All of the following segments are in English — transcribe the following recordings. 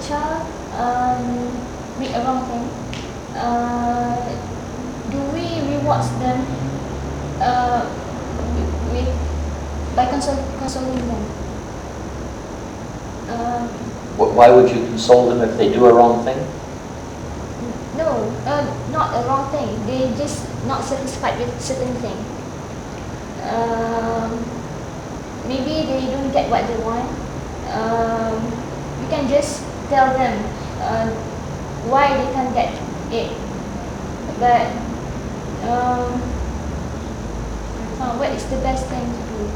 child make a wrong thing, do we reward them by consoling them? Why would you console them if they do a wrong thing? No, not a wrong thing. They just not satisfied with certain thing. Maybe they don't get what they want. You can just tell them why they can't get it. But what is the best thing to do?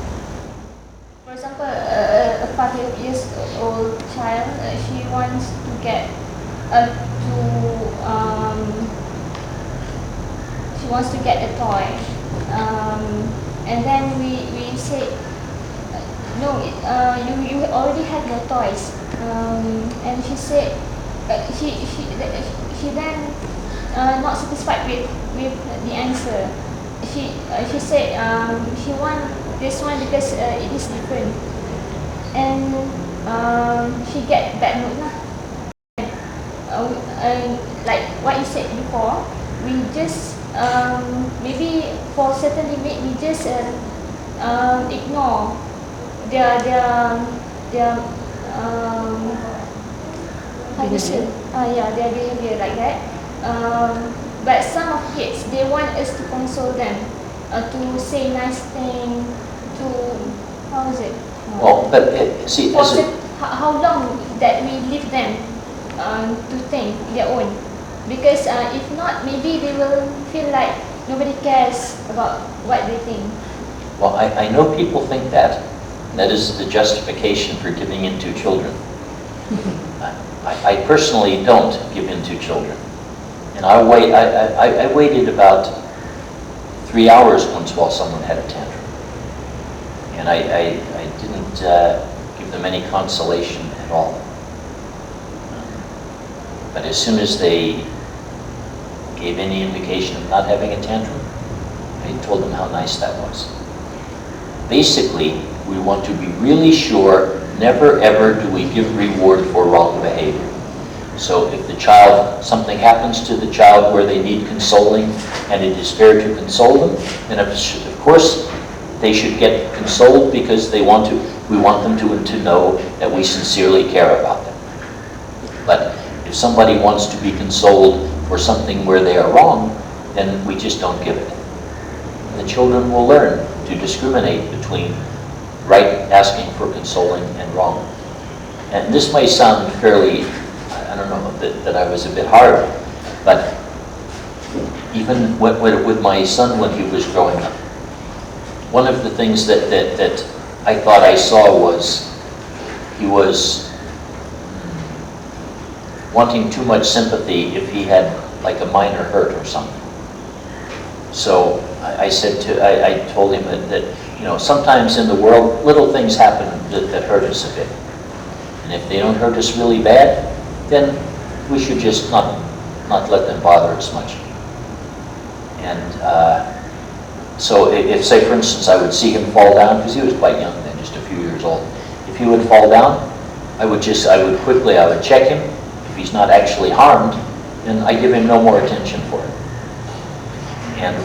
For example, a 5-year-old child, she wants to get she wants to get a toy, and then we say no, you already have your toys, and she said she then not satisfied with the answer. She said she want this one because it is different, and she get bad mood lah. Like what you said before, we just maybe for certain limit we just ignore their how to say their behavior like that. But some of kids, they want us to console them, to say nice thing, to how is it? Well, but see, how long that we leave them to think their own, because if not, maybe they will feel like nobody cares about what they think. Well, I know people think that. That is the justification for giving in to children. I personally don't give in to children. And I waited about 3 hours once while someone had a tantrum. And I didn't give them any consolation at all. But as soon as they gave any indication of not having a tantrum, I told them how nice that was. Basically, we want to be really sure never ever do we give reward for wrong behavior. So if the child, something happens to the child where they need consoling and it is fair to console them, then of course they should get consoled because we want them to know that we sincerely care about them. But if somebody wants to be consoled for something where they are wrong, then we just don't give it. And the children will learn to discriminate between right asking for consoling and wrong. And this may sound fairly, I don't know, that I was a bit hard, but even with my son when he was growing up, one of the things that I thought I saw was he was wanting too much sympathy if he had like a minor hurt or something. So I told him that you know, sometimes in the world little things happen that hurt us a bit, and if they don't hurt us really bad, then we should just not let them bother us much. And so if, say for instance, I would see him fall down, because he was quite young then, just a few years old. If he would fall down, I would check him. If he's not actually harmed, then I give him no more attention for it. And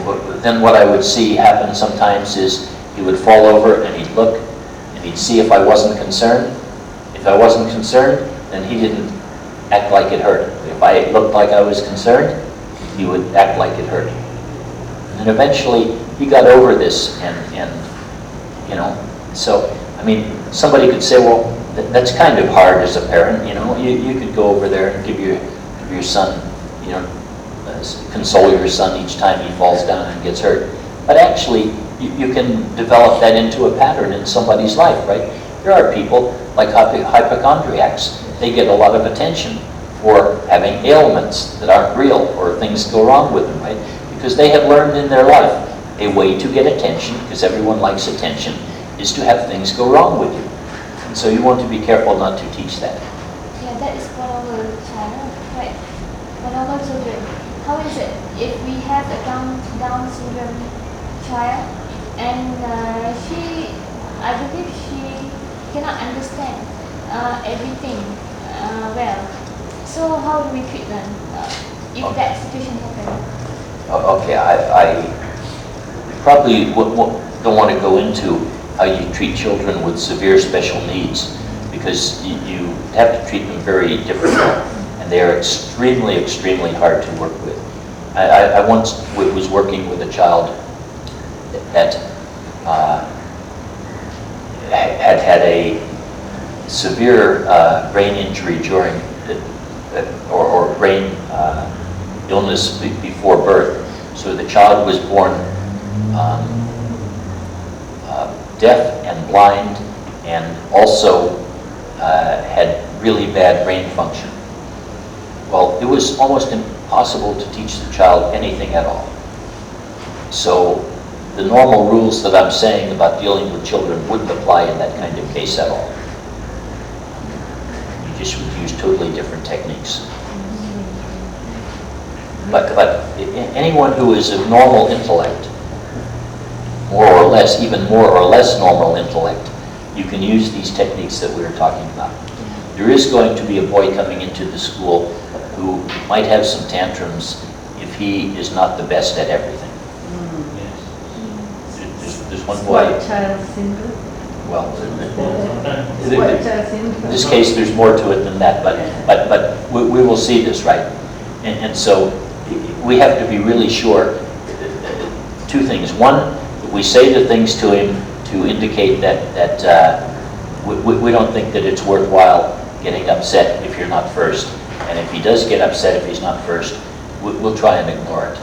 then what I would see happen sometimes is he would fall over and he'd look and he'd see if I wasn't concerned. If I wasn't concerned, then he didn't act like it hurt. If I looked like I was concerned, he would act like it hurt. And eventually he got over this, and you know, so I mean, somebody could say, well, that's kind of hard as a parent, you know. You could go over there and give your son, you know, console your son each time he falls down and gets hurt. But actually, you can develop that into a pattern in somebody's life, right? There are people like hypochondriacs. They get a lot of attention for having ailments that aren't real, or things go wrong with them, right? Because they have learned in their life a way to get attention, because everyone likes attention, is to have things go wrong with you. And so you want to be careful not to teach that. Yeah, that is for our child, right? For our children. How is it if we have a Down syndrome child, and I believe she cannot understand everything. well. So how do we treat them if that situation happens? Okay, I probably don't want to go into how you treat children with severe special needs, because you have to treat them very differently, and they are extremely, extremely hard to work with. I once was working with a child that had a severe brain injury during, or brain illness before birth. So the child was born deaf and blind, and also had really bad brain function. Well, it was almost impossible to teach the child anything at all. So the normal rules that I'm saying about dealing with children wouldn't apply in that kind of case at all. You just would use totally different techniques. But anyone who is of normal intellect, more or less, even more or less normal intellect, you can use these techniques that we were talking about. There is going to be a boy coming into the school who might have some tantrums if he is not the best at everything. There's one boy. Spoiled child syndrome. Well, Spoiled child syndrome. in this case, there's more to it than that, but we will see this, right? And so we have to be really sure. Two things. One, we say the things to him to indicate that we don't think that it's worthwhile getting upset if you're not first. And if he does get upset if he's not first, we'll try and ignore it.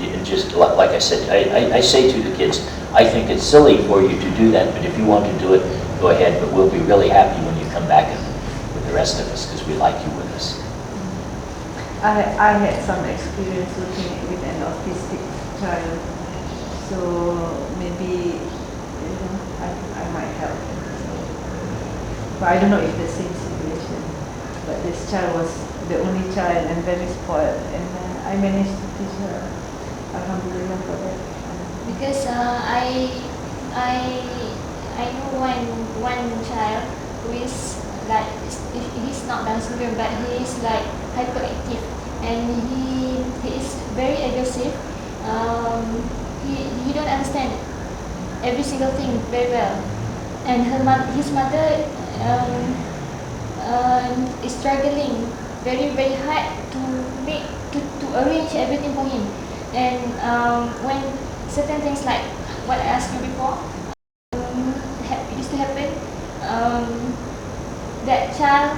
And just like I said, I say to the kids, I think it's silly for you to do that, but if you want to do it, go ahead. But we'll be really happy when you come back with the rest of us, because we like you with us. I had some experience working with an autistic child, so maybe I might help. But I don't know if the same situation. But this child was the only child and very spoiled, and I managed to teach her. Alhamdulillah for that. Because I know one child who is like, he's not Down syndrome, but he is like hyperactive, and he is very aggressive. He don't understand every single thing very well, and his mother is struggling very hard to arrange everything for him. And when certain things like what I asked you before used to happen, that child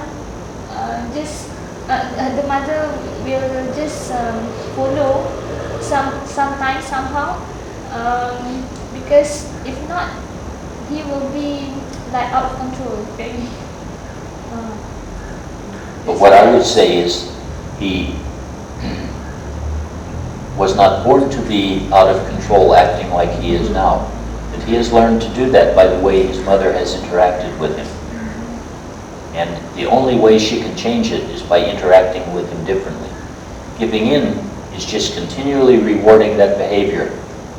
the mother will just follow sometimes somehow, because if not, he will be like out of control very. But what I would say is he was not born to be out of control, acting like he is now. But he has learned to do that by the way his mother has interacted with him. And the only way she can change it is by interacting with him differently. Giving in is just continually rewarding that behavior,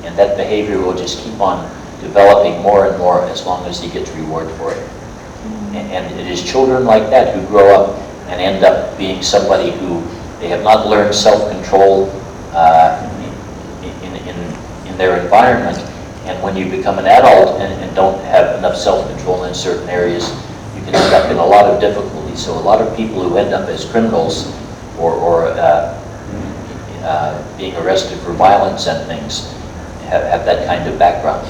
and that behavior will just keep on developing more and more as long as he gets reward for it. And it is children like that who grow up and end up being somebody who they have not learned self-control in their environment. And when you become an adult and don't have enough self-control in certain areas, you can end up in a lot of difficulty. So a lot of people who end up as criminals or being arrested for violence and things have that kind of background.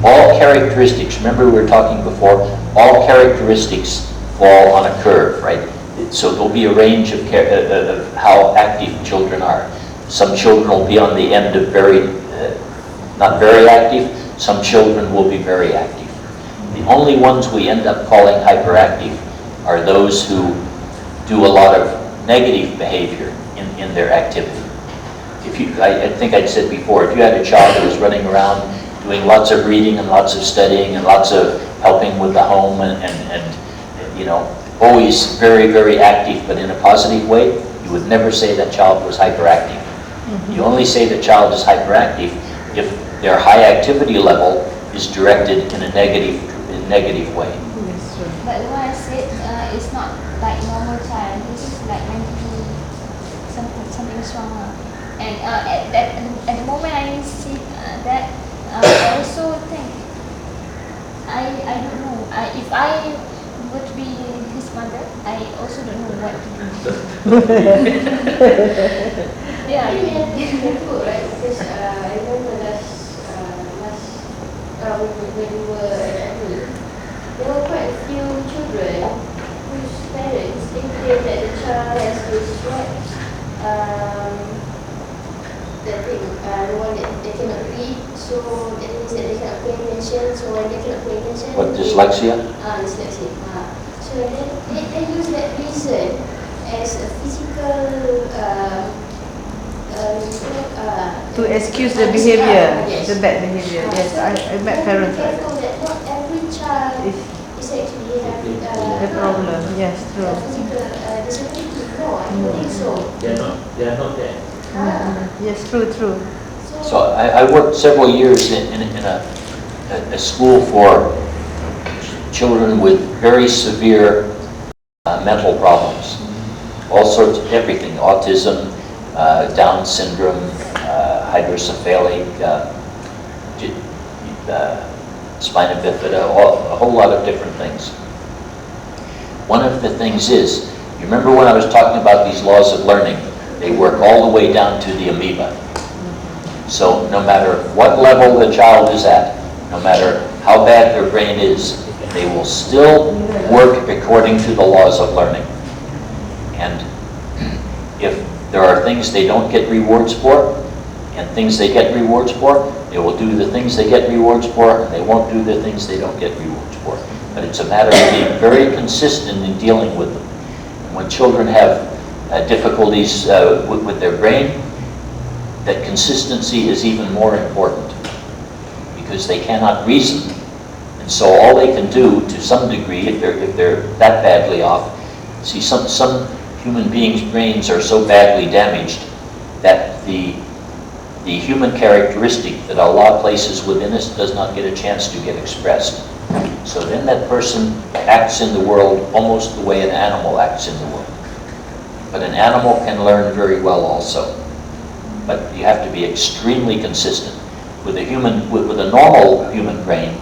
All characteristics, remember we were talking before, all characteristics fall on a curve, right? So there'll be a range of how active children are. Some children will be on the end of not very active. Some children will be very active. The only ones we end up calling hyperactive are those who do a lot of negative behavior in their activity. I think I'd said before, if you had a child who was running around doing lots of reading and lots of studying and lots of helping with the home and you know, always very active but in a positive way, you would never say that child was hyperactive. You only say the child is hyperactive if their high activity level is directed in a negative way. Yes, sure. but what I said is not like normal child. This is like mentally something's wrong. And at the moment I see that, I also think I don't know. If I would be his mother, I also don't know what to do. Yeah. You have to be careful, right? Because I remember when we were at Army, there were quite a few children whose parents they claim that the child has this that thing, the one that they cannot read, so that means that they cannot pay attention. So when they cannot pay attention, What, dyslexia? Dyslexia. So then they use that reason as a physical To excuse the behavior, yes. the bad behavior. Yes, So I met parents be like careful that. that not every child Is is actually having the problem. Yes, true. physical disability. No, I don't think so. They are not there. Yes, true. So I worked several years in a school for children with very severe mental problems. All sorts of everything, autism, Down syndrome, hydrocephalic, spina bifida, a whole lot of different things. One of the things is, you remember when I was talking about these laws of learning, they work all the way down to the amoeba. So no matter what level the child is at, no matter how bad their brain is, they will still work according to the laws of learning. And if there are things they don't get rewards for, and things they get rewards for, they will do the things they get rewards for, and they won't do the things they don't get rewards for. But it's a matter of being very consistent in dealing with them. And when children have difficulties with their brain, that consistency is even more important, because they cannot reason. And so all they can do, to some degree, if they're that badly off, see, some human beings' brains are so badly damaged that the human characteristic that Allah places within us does not get a chance to get expressed. So then that person acts in the world almost the way an animal acts in the world. But an animal can learn very well also. But you have to be extremely consistent. With a normal human brain,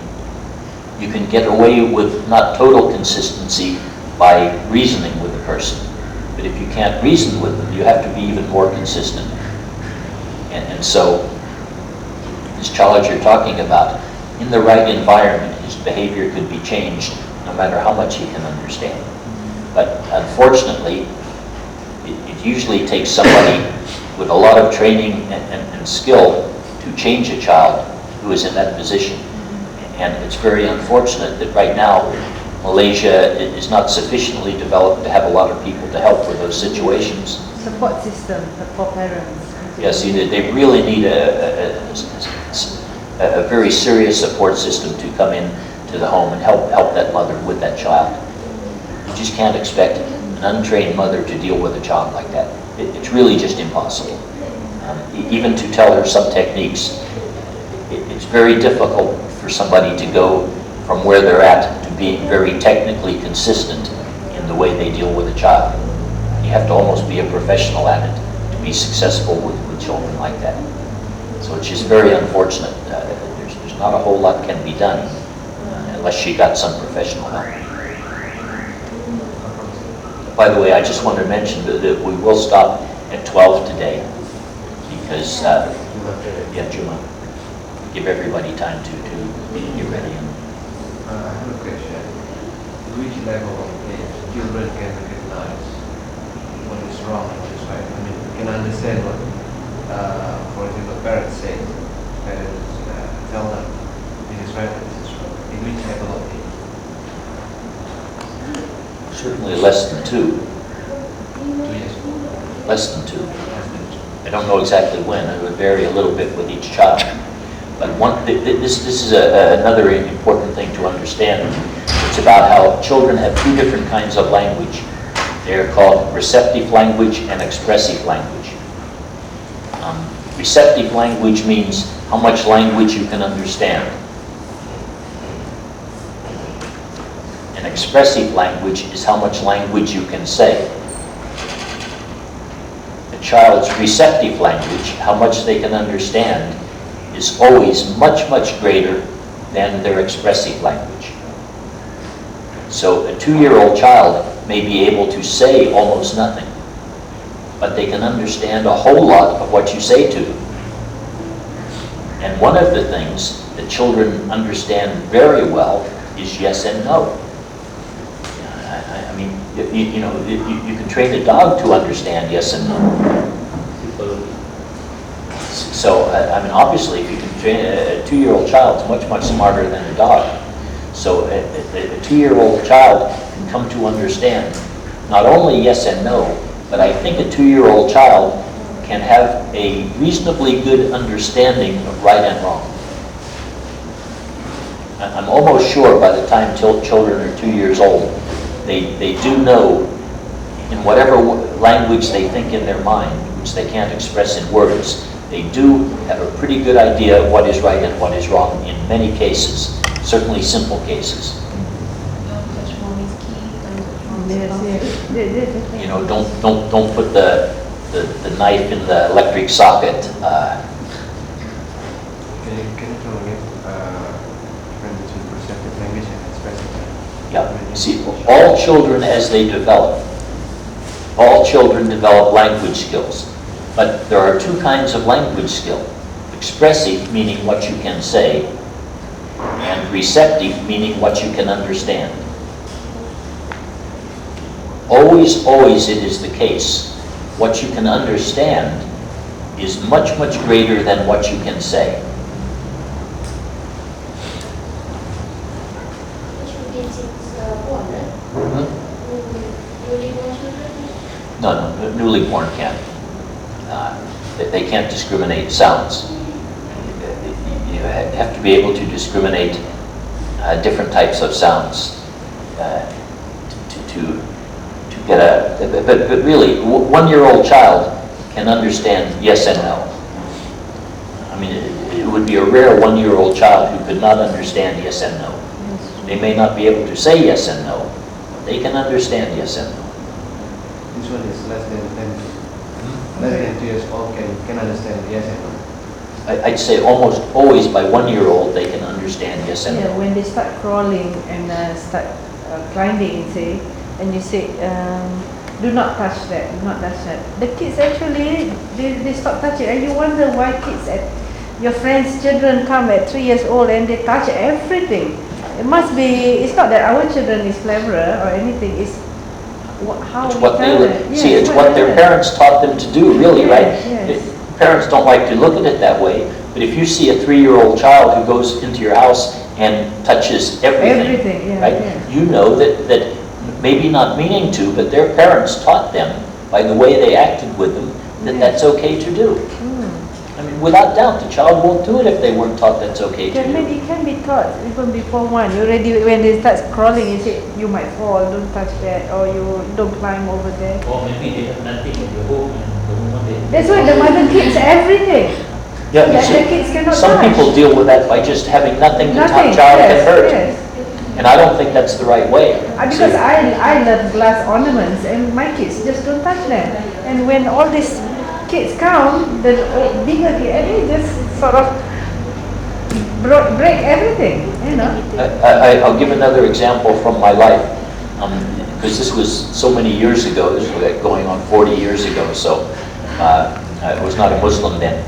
you can get away with not total consistency by reasoning with the person. But if you can't reason with them, you have to be even more consistent. And so, this child you're talking about, in the right environment, his behavior could be changed no matter how much he can understand. But unfortunately, it usually takes somebody with a lot of training and skill to change a child who is in that position. And it's very unfortunate that right now, Malaysia is not sufficiently developed to have a lot of people to help with those situations. Support system for parents. Yes, they really need a very serious support system to come in to the home and help that mother with that child. You just can't expect an untrained mother to deal with a child like that. It's really just impossible. Even to tell her some techniques, it's very difficult for somebody to go from where they're at to being very technically consistent in the way they deal with a child. You have to almost be a professional at it to be successful with children like that. So it's just very unfortunate. There's not a whole lot can be done unless she got some professional help. By the way, I just wanted to mention that we will stop at 12 today because, Juma, give everybody time to get ready. I have a question. Which level of age children can recognize what is wrong and what is right? I mean, we can understand what, for example, parents say. Parents tell them this is right and this is wrong. In which level of age? Certainly less than 2. 2 years old. Less than 2. I don't know exactly when. It would vary a little bit with each child. But this is another important thing to understand. It's about how children have 2 different kinds of language. They are called receptive language and expressive language. Receptive language means how much language you can understand. And expressive language is how much language you can say. A child's receptive language, how much they can understand, is always much, much greater than their expressive language. So a 2-year-old child may be able to say almost nothing, but they can understand a whole lot of what you say to them. And one of the things that children understand very well is yes and no. I mean, you can train a dog to understand yes and no. So, I mean, obviously, if you can train a 2-year-old child, it's much, much smarter than a dog. So a 2-year-old child can come to understand not only yes and no, but I think a 2-year-old child can have a reasonably good understanding of right and wrong. I'm almost sure by the time children are 2 years old, they do know in whatever language they think in their mind, which they can't express in words, they do have a pretty good idea of what is right and what is wrong in many cases, certainly simple cases. You know, don't put the knife in the electric socket. Can you tell me difference between perceptive language and expressive language? Yeah, see, all children as they develop, all children develop language skills. But there are two kinds of language skill. Expressive, meaning what you can say, and receptive, meaning what you can understand. Always, always it is the case. What you can understand is much, much greater than what you can say. No, newly born can't. They can't discriminate sounds. You have to be able to discriminate different types of sounds to get a. But really, 1-year-old child can understand yes and no. I mean, it would be a rare 1-year-old child who could not understand yes and no. They may not be able to say yes and no, but they can understand yes and no. This one is less than 2 years old can understand yes and no. I'd say almost always by 1-year-old they can understand yes and no. Yeah, when they start crawling and start climbing, say, and you say, do not touch that, do not touch that. The kids actually, they stop touching, and you wonder why kids at your friends' children come at 3 years old and they touch everything. It must be, it's not that our children is cleverer or anything, it's how It's we what tell they, them. see, Yes, it's what their parents taught them to do, really, Yes, right? yes. Parents don't like to look at it that way, but if you see a 3-year-old child who goes into your house and touches everything, yeah, right? yeah. You know that maybe not meaning to, but their parents taught them by the way they acted with them that Yes. that's okay to do. I mean, without doubt, the child won't do it if they weren't taught that's okay to do. It can be taught even before one. You already, when they start crawling, you say, you might fall, don't touch that, or you don't climb over there. Or maybe they have nothing in the home and the moment they... That's why the mother keeps everything. Yeah, That see, the kids cannot some touch. people deal with that by just having nothing the Nothing, child can yes, hurt. yes. And I don't think that's the right way. Because I love glass ornaments and my kids just don't touch them. And when all these kids come, the bigger kid, and they just sort of break everything, you know. I'll give another example from my life, because this was so many years ago. This was going on 40 years ago, so I was not a Muslim then.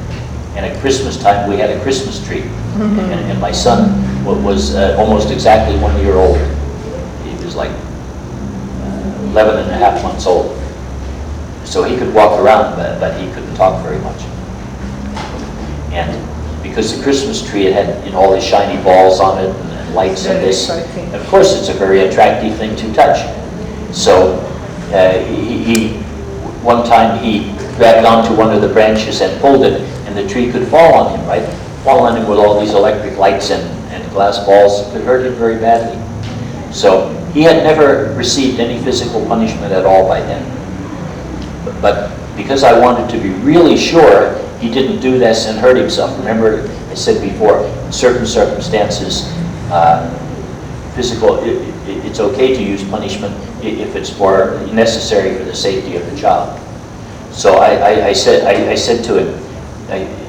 And at Christmas time, we had a Christmas tree, and my son was almost exactly 1 year old. He was like 11 and a half months old. So he could walk around, but he couldn't talk very much. And because the Christmas tree, it had all these shiny balls on it and lights and this. Exciting. Of course, it's a very attractive thing to touch. So one time he grabbed onto one of the branches and pulled it, and the tree could fall on him, right? Fall on him with all these electric lights and glass balls. It could hurt him very badly. So he had never received any physical punishment at all by then. But because I wanted to be really sure he didn't do this and hurt himself, remember I said before, in certain circumstances, it's it's okay to use punishment if it's necessary for the safety of the child. So I said to him,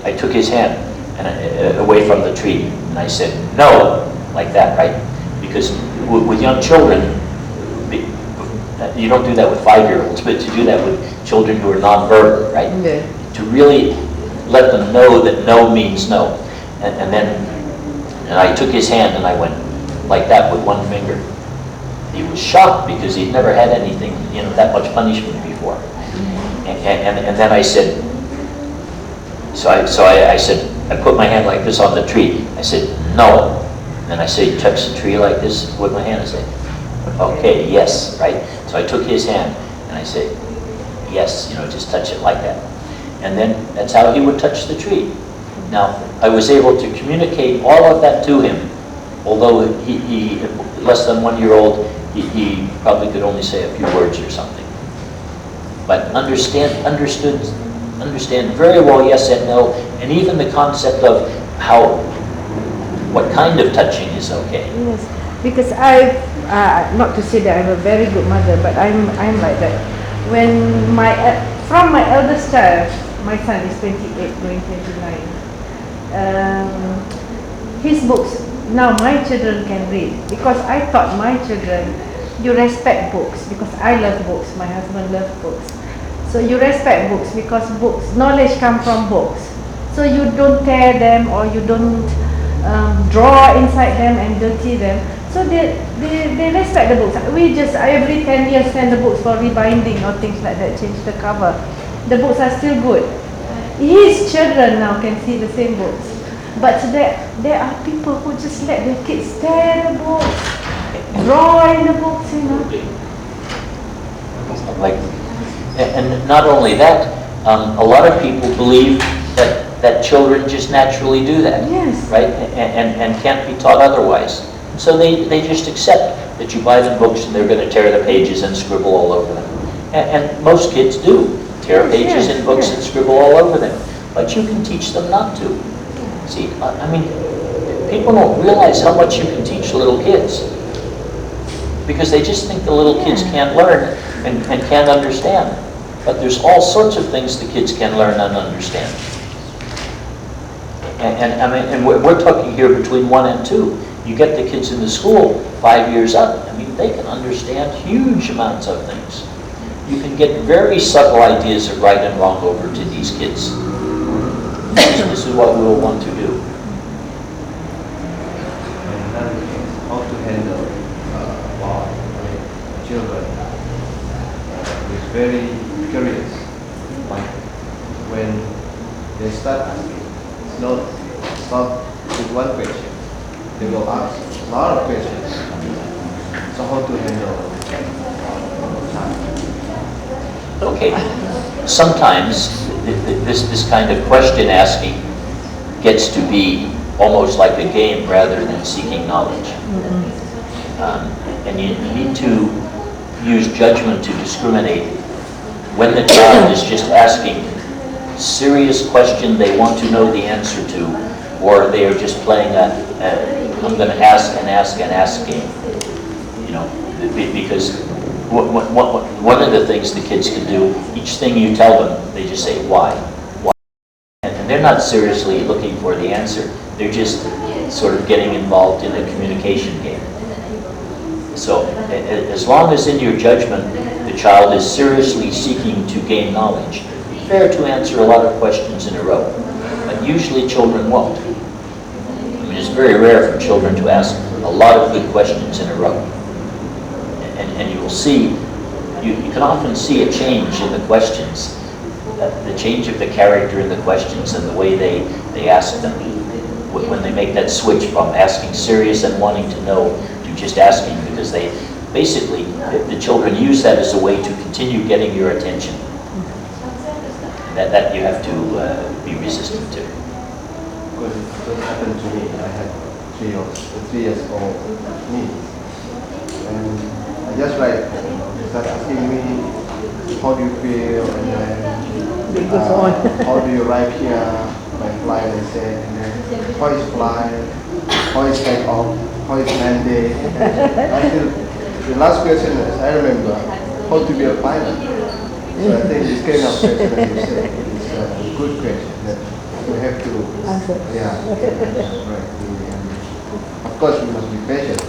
I took his hand and away from the tree, and I said, no, like that, right? Because with young children, you don't do that with 5-year-olds, but to do that with children who are nonverbal, right? Yeah. To really let them know that no means no. And I took his hand and I went like that with one finger. He was shocked because he'd never had anything, that much punishment before. And then I said, I said, I put my hand like this on the tree. I said, no. And then I said, touch the tree like this with my hand. I said, okay, yes, right? So I took his hand and I said, yes, just touch it like that. And then that's how he would touch the tree. Now, I was able to communicate all of that to him, although he less than 1-year-old, he probably could only say a few words or something. But understand very well yes and no, and even the concept of what kind of touching is okay. Yes, because not to say that I'm a very good mother, but I'm like that. When from my eldest child, my son is 28, going 29. His books, now my children can read, because I taught my children, you respect books, because I love books, my husband loves books. So you respect books, because knowledge comes from books. So you don't tear them, or you don't draw inside them and dirty them. So they respect the books. We just every 10 years send the books for rebinding or things like that, change the cover. The books are still good. His children now can see the same books. But there are people who just let their kids tear the books, draw in the books, Like, and not only that, a lot of people believe that children just naturally do that, Yes. right? And can't be taught otherwise. So they just accept that you buy them books and they're going to tear the pages and scribble all over them. And most kids do tear pages in books and scribble all over them. But you can teach them not to. See, I mean, people don't realize how much you can teach little kids. Because they just think the little kids can't learn and can't understand. But there's all sorts of things the kids can learn and understand. And I mean, and we're talking here between 1 and 2. You get the kids in the school 5 years up. I mean, they can understand huge amounts of things. You can get very subtle ideas of right and wrong over to these kids. This is what we will want to do. And another thing is how to handle children who is very curious. Like when they start asking, it's not stop with one question. They will ask a lot of questions. So how to handle child? Okay. Sometimes this kind of question asking gets to be almost like a game rather than seeking knowledge. And you need to use judgment to discriminate when the child is just asking serious question they want to know the answer to, or they are just playing I'm going to ask and ask and ask game. Because one of the things the kids can do, each thing you tell them, they just say, why? Why? And they're not seriously looking for the answer. They're just sort of getting involved in a communication game. So as long as in your judgment, the child is seriously seeking to gain knowledge, it's fair to answer a lot of questions in a row. But usually children won't. I mean, it's very rare for children to ask a lot of good questions in a row. And you will see, you can often see a change in the questions, the change of the character in the questions and the way they ask them. When they make that switch from asking serious and wanting to know to just asking, because they basically, the children use that as a way to continue getting your attention. That you have to be resistant to. Because it just happened to me. I had 3 years old niece. And I just start asking me, how do you feel, and then how do you arrive here, by flight, I said, and then how is flight, how is take off, how is landing. The last question is, I remember, how to be a pilot. So I think this kind of question is a good question that we have to answer. Yeah, right. Of course, we must be patient.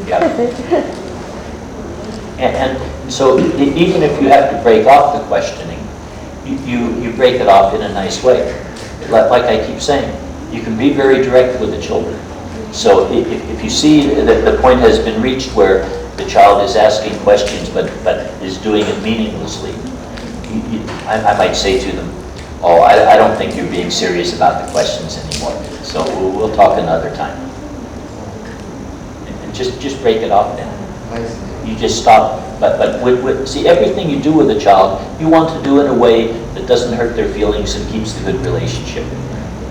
Yeah. And so even if you have to break off the questioning, you break it off in a nice way. Like I keep saying, you can be very direct with the children. So if you see that the point has been reached where the child is asking questions but is doing it meaninglessly, I might say to them, oh, I don't think you're being serious about the questions anymore, so we'll talk another time. And just break it off then. You just stop. But see, everything you do with a child, you want to do in a way that doesn't hurt their feelings and keeps the good relationship,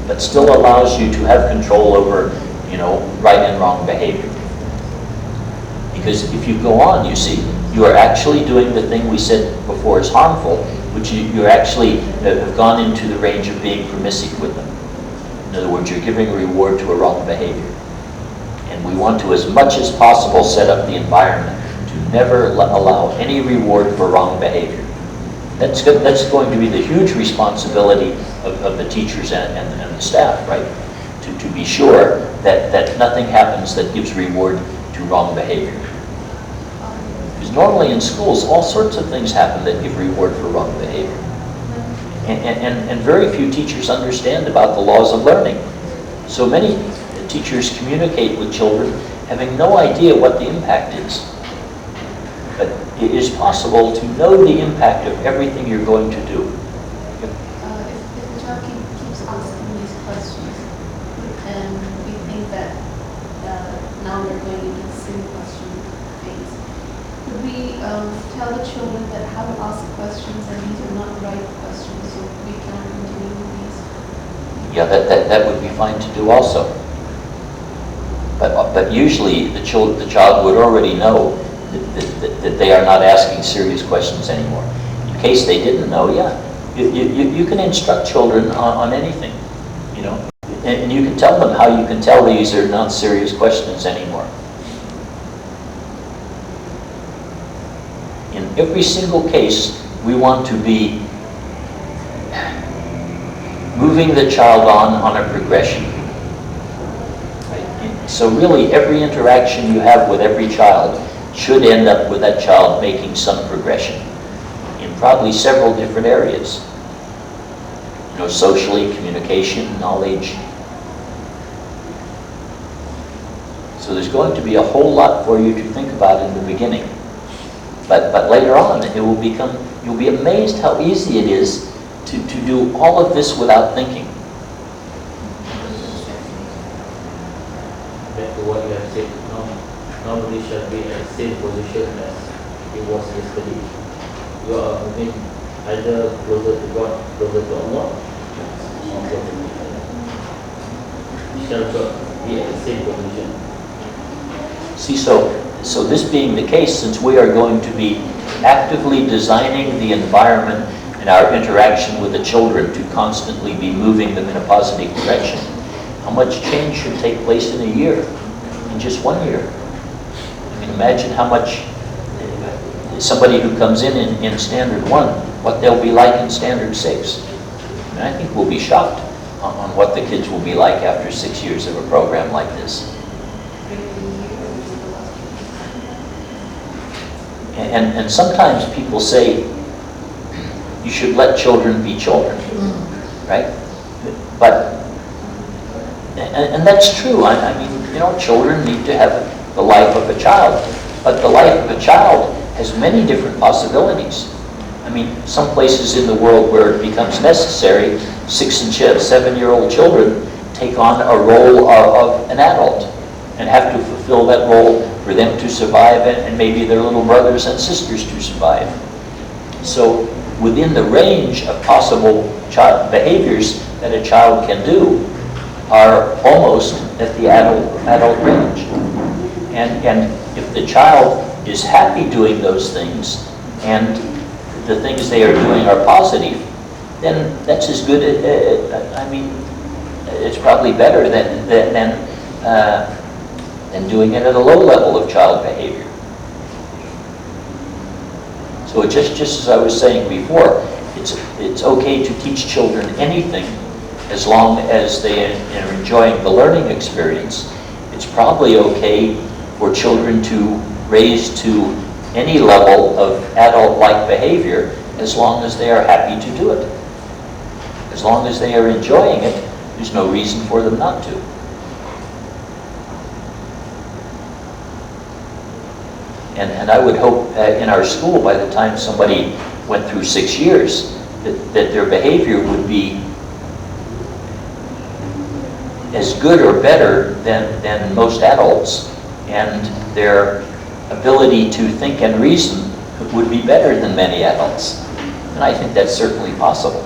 but still allows you to have control over, right and wrong behavior. Because if you go on, you see, you are actually doing the thing we said before is harmful, which you actually have gone into the range of being permissive with them. In other words, you're giving a reward to a wrong behavior. And we want to, as much as possible, set up the environment to never allow any reward for wrong behavior. That's going to be the huge responsibility of the teachers and the staff, right? To be sure that nothing happens that gives reward to wrong behavior. Because normally in schools, all sorts of things happen that give reward for wrong behavior. And very few teachers understand about the laws of learning. So many teachers communicate with children having no idea what the impact is. But it is possible to know the impact of everything you're going to do. If the child keeps asking these questions, and we think that now we're going into the silly question phase, could we tell the children that how to ask questions and these are not right questions, so we can continue with these? Yeah, that would be fine to do also. But usually the child would already know that they are not asking serious questions anymore. In case they didn't know, yeah, you can instruct children on anything, and you can tell them how you can tell these are not serious questions anymore. In every single case, we want to be moving the child on a progression. Right? So really, every interaction you have with every child should end up with that child making some progression in probably several different areas. Socially, communication, knowledge. So there's going to be a whole lot for you to think about in the beginning. But later on, you'll be amazed how easy it is to do all of this without thinking. Back to what you have said, nobody shall be in the same position as he was yesterday. You are moving either closer to God, closer to Allah, or closer to Allah. You shall not be in the same position. See, so this being the case, since we are going to be actively designing the environment and our interaction with the children to constantly be moving them in a positive direction, how much change should take place in a year, in just 1 year? I mean, imagine how much somebody who comes in Standard 1, what they'll be like in Standard 6. And I think we'll be shocked on what the kids will be like after 6 years of a program like this. And sometimes people say you should let children be children, right? And that's true. I mean, children need to have the life of a child, but the life of a child has many different possibilities. I mean, some places in the world where it becomes necessary, 6 and 7-year-old children take on a role of an adult and have to fulfill that role for them to survive and maybe their little brothers and sisters to survive. So within the range of possible child behaviors that a child can do are almost at the adult range. And if the child is happy doing those things and the things they are doing are positive, then that's as good, it's probably better than doing it at a low level of child behavior. So just as I was saying before, it's okay to teach children anything as long as they are enjoying the learning experience. It's probably okay for children to raise to any level of adult-like behavior as long as they are happy to do it. As long as they are enjoying it, there's no reason for them not to. And I would hope in our school, by the time somebody went through 6 years, that their behavior would be as good or better than most adults, and their ability to think and reason would be better than many adults. And I think that's certainly possible.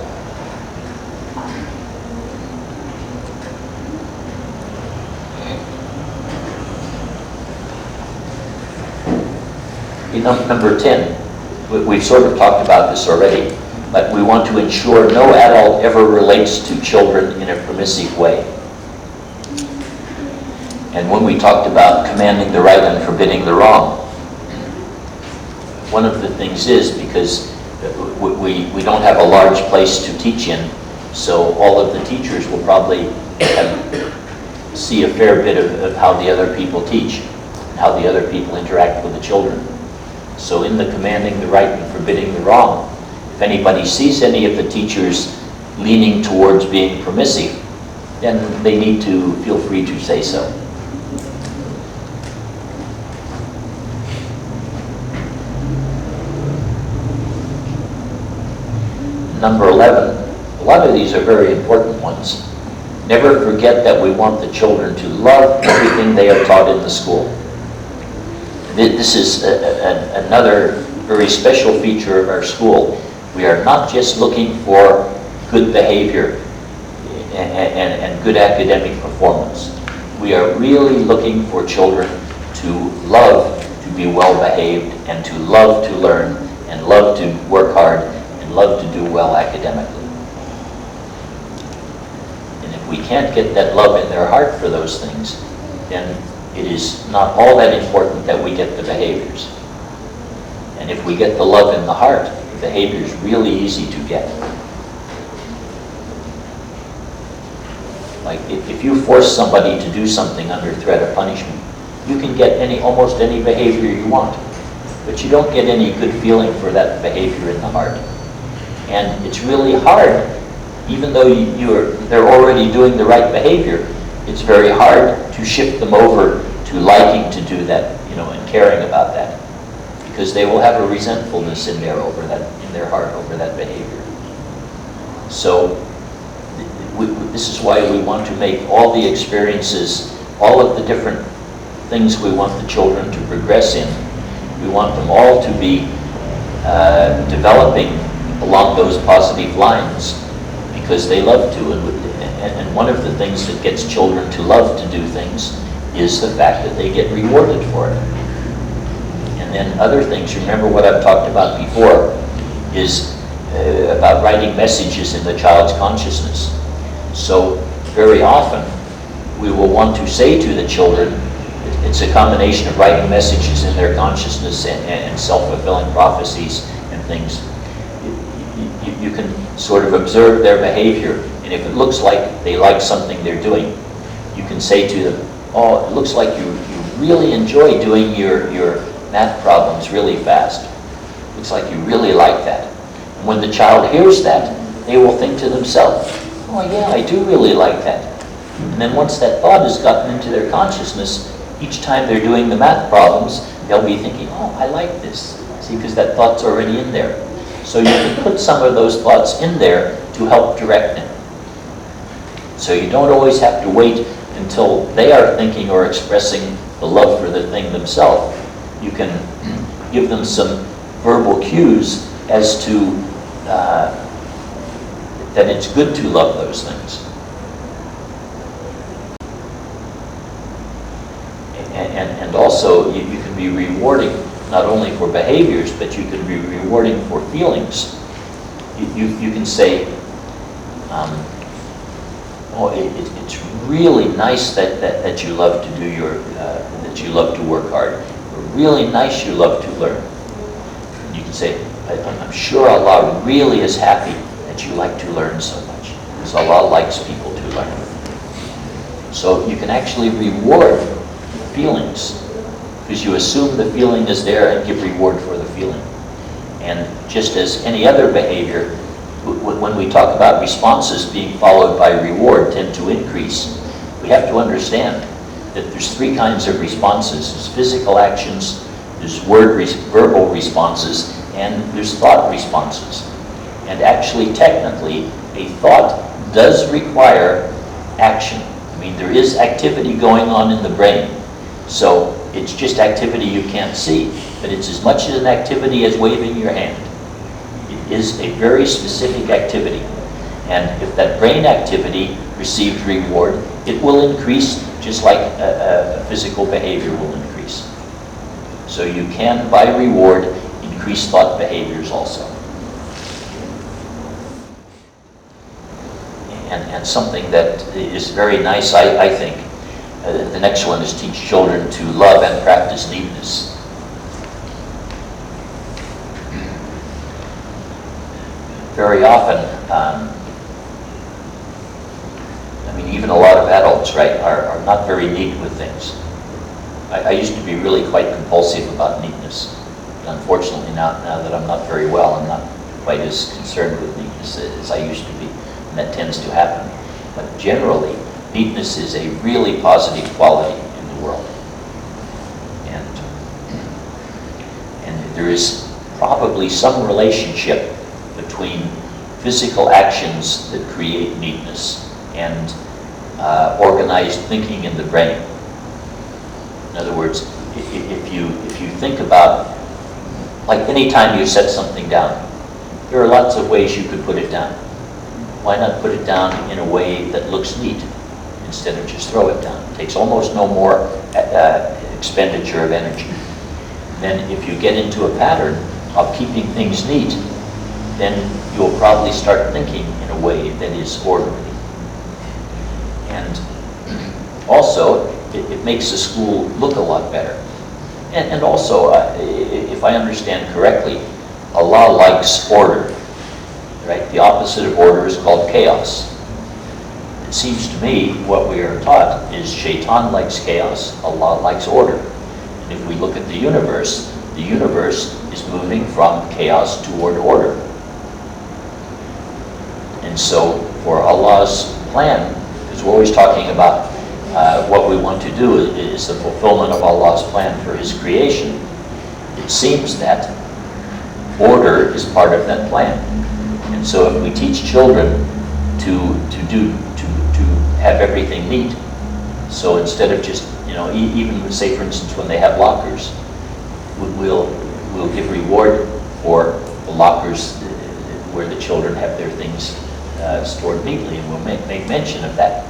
Number 10, we've sort of talked about this already, but we want to ensure no adult ever relates to children in a permissive way. And when we talked about commanding the right and forbidding the wrong, one of the things is because we don't have a large place to teach in, so all of the teachers will probably see a fair bit of how the other people teach, and how the other people interact with the children. So in the commanding the right and forbidding the wrong, if anybody sees any of the teachers leaning towards being permissive, then they need to feel free to say so. Number 11, a lot of these are very important ones. Never forget that we want the children to love everything they are taught in the school. This is another very special feature of our school. We are not just looking for good behavior and good academic performance. We are really looking for children to love to be well behaved, and to love to learn, and love to work hard, and love to do well academically. And if we can't get that love in their heart for those things, then it is not all that important that we get the behaviors. And if we get the love in the heart, the behavior is really easy to get. Like if you force somebody to do something under threat of punishment, you can get almost any behavior you want, but you don't get any good feeling for that behavior in the heart. And it's really hard, even though they're already doing the right behavior, it's very hard to shift them over to liking to do that, and caring about that, because they will have a resentfulness in their heart over that behavior. So this is why we want to make all the experiences, all of the different things we want the children to progress in, we want them all to be developing along those positive lines, because they love to. And one of the things that gets children to love to do things is the fact that they get rewarded for it. And then other things, remember what I've talked about before, is about writing messages in the child's consciousness. So very often we will want to say to the children, it's a combination of writing messages in their consciousness and self-fulfilling prophecies and things. You can sort of observe their behavior, and if it looks like they like something they're doing, you can say to them, oh, it looks like you really enjoy doing your math problems really fast. Looks like you really like that. And when the child hears that, they will think to themselves, oh yeah, I do really like that. And then once that thought has gotten into their consciousness, each time they're doing the math problems, they'll be thinking, oh, I like this. See, because that thought's already in there. So you can put some of those thoughts in there to help direct them. So you don't always have to wait until they are thinking or expressing the love for the thing themselves. You can give them some verbal cues as to that it's good to love those things. And also, you can be rewarding not only for behaviors, but you can be rewarding for feelings. You can say, oh, it's really nice that you love to do that you love to work hard. Or really nice you love to learn. And you can say, I'm sure Allah really is happy that you like to learn so much, because Allah likes people to learn. So you can actually reward feelings, because you assume the feeling is there and give reward for the feeling. And just as any other behavior, when we talk about responses being followed by reward tend to increase, we have to understand that there's three kinds of responses. There's physical actions, there's verbal responses, and there's thought responses. And actually, technically, a thought does require action. I mean, there is activity going on in the brain. So it's just activity you can't see, but it's as much an activity as waving your hand. It is a very specific activity. And if that brain activity receives reward, it will increase just like a physical behavior will increase. So you can, by reward, increase thought behaviors also. And something that is very nice, I think, the next one is teach children to love and practice neatness. Very often, I mean, even a lot of adults, right, are not very neat with things. I used to be really quite compulsive about neatness. But unfortunately, now that I'm not very well, I'm not quite as concerned with neatness as I used to be. And that tends to happen. But generally, neatness is a really positive quality in the world. And there is probably some relationship between physical actions that create neatness and organized thinking in the brain. In other words, if you think about, like any time you set something down, there are lots of ways you could put it down. Why not put it down in a way that looks neat instead of just throw it down? It takes almost no more expenditure of energy. Then if you get into a pattern of keeping things neat, then you'll probably start thinking in a way that is orderly. And also, it makes the school look a lot better. And also, if I understand correctly, Allah likes order, right? The opposite of order is called chaos. It seems to me what we are taught is Shaitan likes chaos, Allah likes order. And if we look at the universe is moving from chaos toward order. And so for Allah's plan, because we're always talking about what we want to do is the fulfillment of Allah's plan for His creation, it seems that order is part of that plan. And so if we teach children to have everything neat, so instead of just, even say for instance when they have lockers, we'll give reward for the lockers where the children have their things stored neatly, and we'll make mention of that.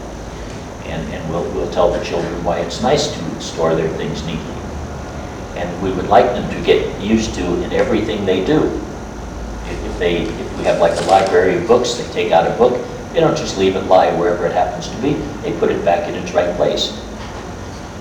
And we'll tell the children why it's nice to store their things neatly. And we would like them to get used to in everything they do. If we have like a library of books, they take out a book, they don't just leave it lie wherever it happens to be, they put it back in its right place.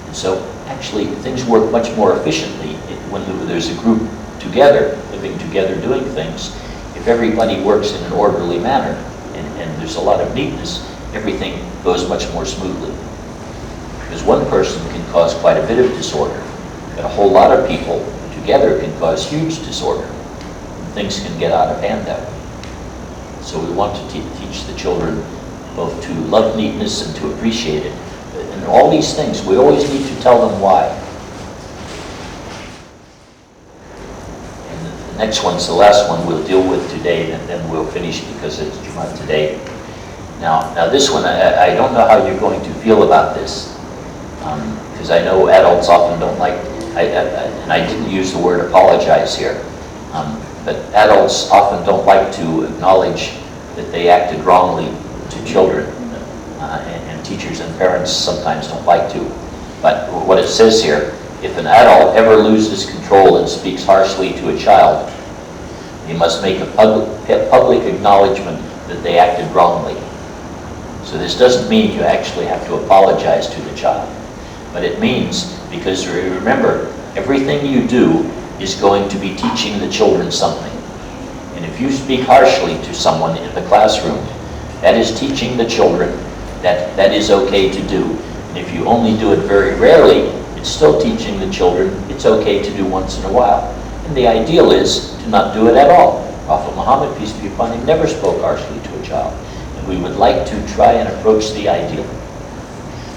And so actually things work much more efficiently when there's a group together, living together, doing things. If everybody works in an orderly manner and there's a lot of neatness, everything goes much more smoothly. Because one person can cause quite a bit of disorder, but a whole lot of people together can cause huge disorder. Things can get out of hand that way. So we want to teach the children both to love neatness and to appreciate it. And all these things, we always need to tell them why. And the next one's the last one we'll deal with today, and then we'll finish because it's Jummah today. Now this one, I don't know how you're going to feel about this, because I know adults often don't like, and I didn't use the word apologize here, but adults often don't like to acknowledge that they acted wrongly to children, and teachers and parents sometimes don't like to. But what it says here, if an adult ever loses control and speaks harshly to a child, he must make a public acknowledgement that they acted wrongly. So this doesn't mean you actually have to apologize to the child, but it means, because remember, everything you do is going to be teaching the children something. If you speak harshly to someone in the classroom, that is teaching the children that that is okay to do. And if you only do it very rarely, it's still teaching the children it's okay to do once in a while. And the ideal is to not do it at all. Prophet Muhammad, peace be upon him, never spoke harshly to a child. And we would like to try and approach the ideal.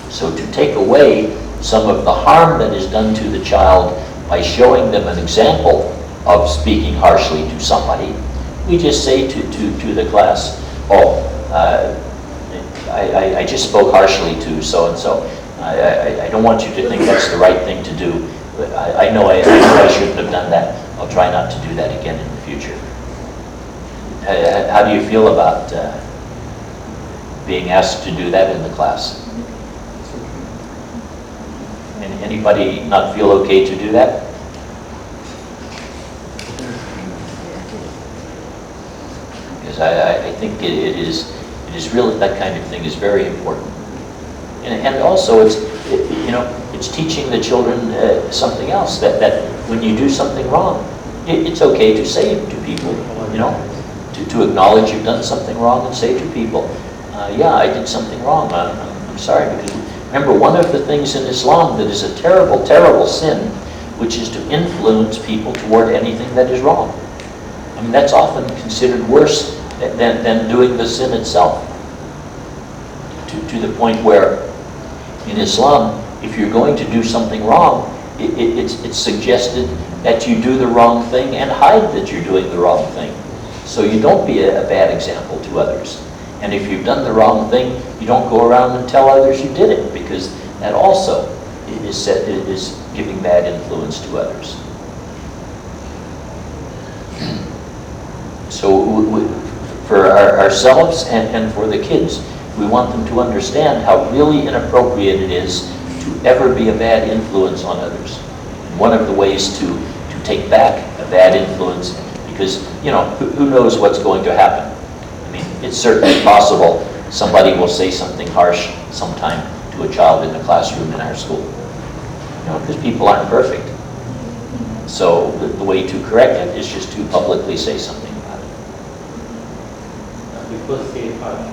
So to take away some of the harm that is done to the child by showing them an example of speaking harshly to somebody, we just say to the class, oh, I just spoke harshly to so-and-so. I don't want you to think that's the right thing to do. I know I shouldn't have done that. I'll try not to do that again in the future. How do you feel about being asked to do that in the class? Anybody not feel okay to do that? Because I think it is really, that kind of thing is very important. And also it's teaching the children something else, that when you do something wrong, it's okay to say to people, to acknowledge you've done something wrong and say to people, yeah, I did something wrong, I'm sorry. Because remember, one of the things in Islam that is a terrible, terrible sin, which is to influence people toward anything that is wrong. I mean, that's often considered worse than doing the sin itself. To the point where in Islam, if you're going to do something wrong, it's suggested that you do the wrong thing and hide that you're doing the wrong thing. So you don't be a bad example to others. And if you've done the wrong thing, you don't go around and tell others you did it, because that also is giving bad influence to others. So for ourselves and for the kids, we want them to understand how really inappropriate it is to ever be a bad influence on others. And one of the ways to take back a bad influence, because who knows what's going to happen. I mean, it's certainly possible somebody will say something harsh sometime to a child in the classroom in our school. Because people aren't perfect. So the way to correct it is just to publicly say something about it. People say harsh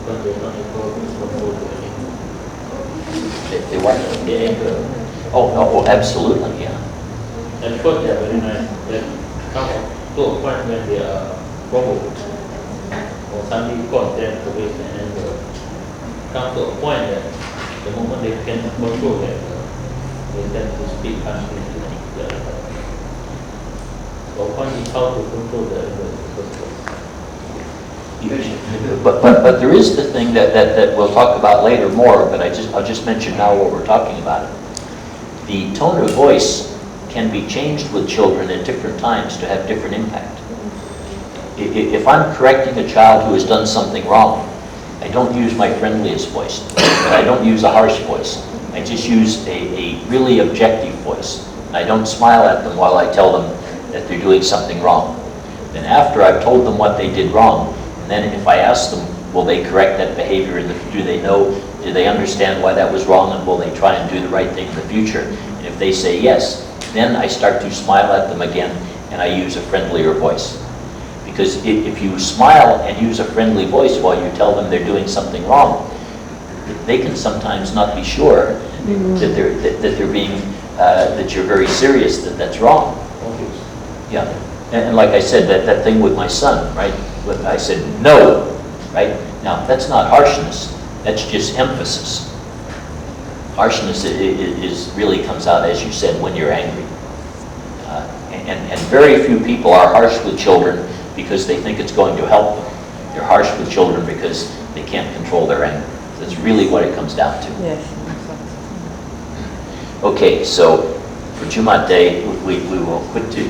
because they're not able to control anything. They what? They anger. Oh, absolutely, yeah. At first they are very nice. Then come to a point when they are provoked or somebody caught them to waste their anger. Come to a point that the moment they can control their anger, they tend to speak harshly to the other person. So the point is how to control the anger in the first place. But there is the thing that we'll talk about later more, but I'll just mention now what we're talking about. The tone of voice can be changed with children at different times to have different impact. If I'm correcting a child who has done something wrong, I don't use my friendliest voice, but I don't use a harsh voice. I just use a really objective voice. I don't smile at them while I tell them that they're doing something wrong. Then after I've told them what they did wrong, and then if I ask them, will they correct that behavior? Do they understand why that was wrong, and will they try and do the right thing in the future? And if they say yes, then I start to smile at them again, and I use a friendlier voice. Because if you smile and use a friendly voice while you tell them they're doing something wrong, they can sometimes not be sure that they're being that you're very serious that that's wrong. Yeah, and like I said, that thing with my son, right? I said no, right? Now that's not harshness. That's just emphasis. Harshness is really comes out, as you said, when you're angry. And very few people are harsh with children because they think it's going to help them. They're harsh with children because they can't control their anger. That's really what it comes down to. Yes. Okay, so for Jumat Day, we will quit to,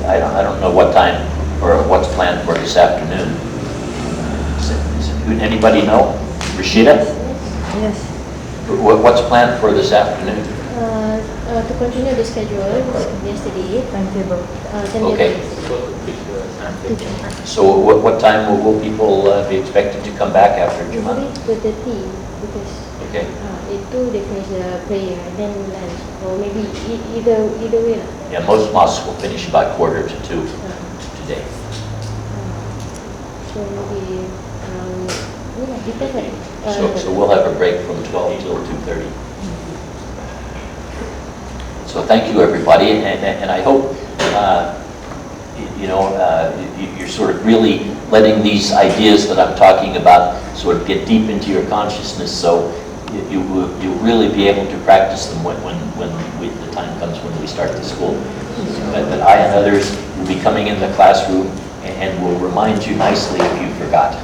I don't know what time or what's planned for this afternoon. Anybody know? Rashida? Yes. What's planned for this afternoon? To continue the schedule yesterday. Timetable. Okay. So what time will people be expected to come back after Jumat? Usually 2:30 because Okay. at 2 they finish the prayer and then lunch, or maybe either way lah. Yeah, most mosques will finish about 1:45 today. day. So maybe dependent. So we'll have a break from 12 till 2:30. So thank you, everybody, and I hope you're sort of really letting these ideas that I'm talking about sort of get deep into your consciousness, so you'll really be able to practice them when the time comes when we start the school. But I and others will be coming in the classroom and will remind you nicely if you forgot.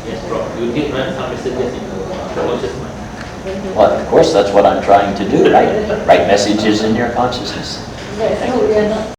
Yes, Prof. You did write some messages in the conscious mind. Well, of course, that's what I'm trying to do, right? Write messages in your consciousness. So we are not